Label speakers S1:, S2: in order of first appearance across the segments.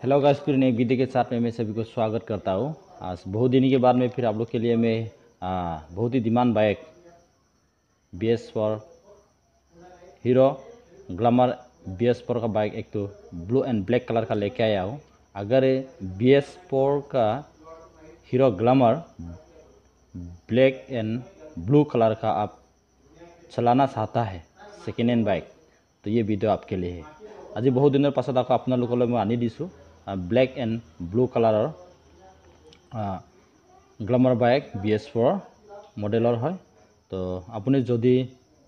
S1: Hello guys, फिर नई video के साथ में मैं सभी को स्वागत करता हूँ। आज बहुत दिन के बाद में फिर आप लोग के लिए मैं बहुत ही demand bike BS4 Hero Glamour BS4 का बाइक एक तो ब्लू एंड ब्लैक कलर का लेके आया हूँ। अगर BS4 का hero glamour black and blue colour का आप चलाना चाहता है सेकेंड हैंड बाइक, तो ये वीडियो आपके लिए है। আজি बहुत दिनर पाছত आको आपनालोकলৈ मैं आनी दिसो black and blue colour Glamour bike BS4 मॉडलर है। तो आपुनी जदि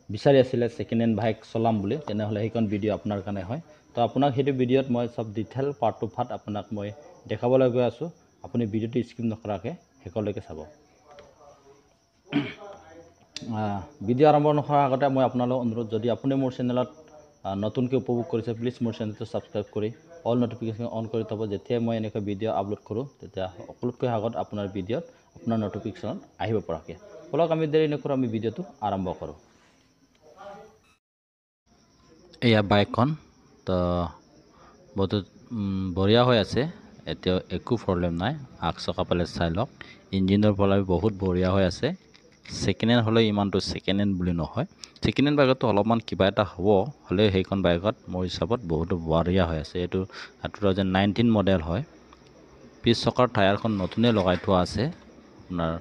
S1: विचारि आছিলে सेकेंड हैंड बाइक चलाम बुली तेनेहले हेकन भिडिओ आपनार काने है। तो आपनाक हेतु भिडिओत मैं सब डिटेल पार्ट टू पार्ट आपनाक मैं देखाबले गई आसो। आपुनी भिडिओটো स्किप नकराके हेकলৈके चाब। भिडिओ आरम्भ नकर आगते मैं आपनालोक अनुरोध जदि आपुनी मोर चेनेलत नतुनके उपभोग करिছে प्लिज मोर चेनेलটো सबस्क्राइब करी ऑल नोटिफिकेशन ऑन करी थब। जेतिया मैं एनेका भिडिओ अपलोड करूँ तेतिया सकलोतকৈ আগত আপোনাৰ भिडिओत আপোনাৰ नोटिफिकेशन আহিব পৰাকে। বলক আমি দেৰি নকৰো, আমি भिडिओটো आरम्भ करूँ। এয়া বাইকখন তো বহুত বঢ়িয়া হৈ আছে, এতিয়া একো প্ৰব্লেম নাই। আগ চকা পালে চাই লওক, ইঞ্জিনৰ পৰা বহুত বঢ়িয়া হৈ আছে। সেকেন্ড হ্যান্ড হলে ইমানটো সেকেন্ড হ্যান্ড বুলি নহয়। সেকেন্ড হ্যান্ড বাইকত অলপমান কিবা এটা হ'ব, হলে সেইখন বাইকত মোৰ হিচাপত বহুত বঢ়িয়া হৈ আছে। এইটো 2019 মডেল হয়। পিছ চকাৰ টায়াৰখন নতুনে লগাই থোৱা আছে, আপোনাৰ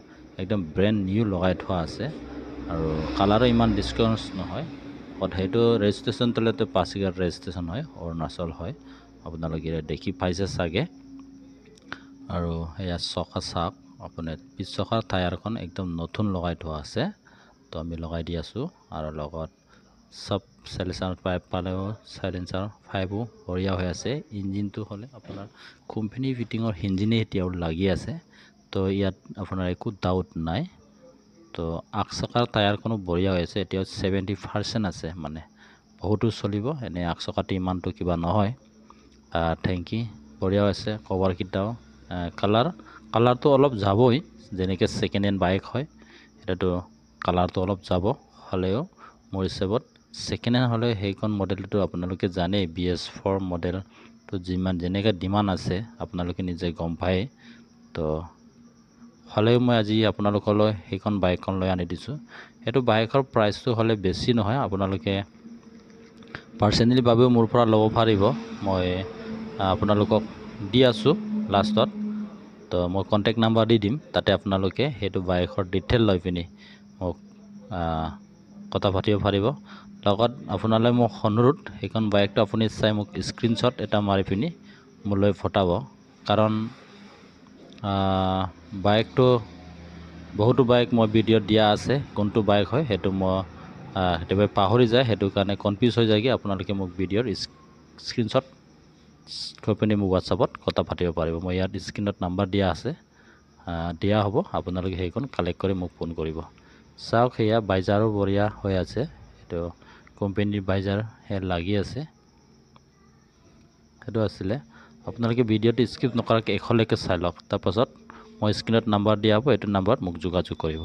S1: একদম ব্ৰেণ্ড নিউ লগাই থোৱা আছে। আৰু কালাৰো ইমান ডিসকাউন্ট নহয়। সেইটো ৰেজিষ্ট্ৰেশ্যন তলেতো পাছিঘাট ৰেজিষ্ট্ৰেশ্যন হয়, অৰুণাচল হয়, আপোনালোকে দেখি পাইছে চাগে। আৰু এয়া চকা চাওক, আপোনাৰ পিছ চকাৰ টায়াৰখন একদম নতুন লগাই থোৱা আছে। তো আমি লগাই দি আছোঁ। আৰু লগত সব সাইলেন্সাৰ পাইপ পালেও সাইলেন্সাৰ পাইপো বঢ়িয়া হৈ আছে। ইঞ্জিনটো হ'লে আপোনাৰ কোম্পানী ফিটিঙৰ ইঞ্জিনে এতিয়াও লাগি আছে। তো ইয়াত আপোনাৰ একো ডাউট নাই। তো আগ চকাৰ টায়াৰখনো বঢ়িয়া হৈ আছে, এতিয়াও 70% আছে, মানে বহুতো চলিব। এনে আগ চকাটো ইমানটো কিবা নহয়। টেংকি বঢ়িয়া হৈছে, কভাৰকেইটাও কালাৰটো অলপ যাবই, যেনেকৈ সেকেন্ড হ্যান্ড বাইক হয় এটাতো কালাৰটো অলপ যাব। হ'লেও মোৰ হিচাপত সেকেন্ড হ্যান্ড হ'লে সেইখন মডেলটো আপোনালোকে জানে BS4 মডেলটো যিমান যেনেকৈ ডিমাণ্ড আছে আপোনালোকে নিজে গম পায়। তো হ'লেও মই আজি আপোনালোকলৈ সেইখন বাইকখন লৈ আনি দিছোঁ। সেইটো বাইকৰ প্ৰাইচটো হ'লে বেছি নহয়, আপোনালোকে পাৰ্চনেলি ভাৱেও মোৰ পৰা ল'ব পাৰিব। মই আপোনালোকক দি আছোঁ লাষ্টত। তো মই কন্টেক্ট নাম্বাৰ দি দিম, তাতে আপোনালোকে সেইটো বাইকৰ ডিটেইল লৈ পিনি মোক কথা পাতিব পাৰিব। লগত আপোনালৈ মোক অনুৰোধ, সেইখন বাইকটো আপুনি চাই মোক স্ক্ৰীনশ্বট এটা মাৰি পিনি মোলৈ পঠাব। কাৰণ বাইকটো বহুতো বাইক মই ভিডিঅ'ত দিয়া আছে, কোনটো বাইক হয় সেইটো মই কেতিয়াবা পাহৰি যায়, সেইটো কাৰণে কনফিউজ হৈ যায়গৈ। আপোনালোকে মোক ভিডিঅ'ৰ স্ক্ৰীনশ্বট থৈ পিনি মোক হোৱাটছআপত কথা পাতিব পাৰিব। মই ইয়াত স্ক্ৰীনত নাম্বাৰ দিয়া আছে, দিয়া হ'ব। আপোনালোকে সেইখন কালেক্ট কৰি মোক ফোন কৰিব। চাওক, সেয়া বাইজাৰো বঢ়িয়া হৈ আছে, এইটো কোম্পানীৰ বাইজাৰ লাগি আছে। সেইটো আছিলে। আপোনালোকে ভিডিঅ'টো স্কিপ নকৰাকৈ শেষলৈকে চাই লওক। তাৰপাছত মই স্ক্ৰীনত নাম্বাৰ দিয়া হ'ব, এইটো নাম্বাৰত মোক যোগাযোগ কৰিব।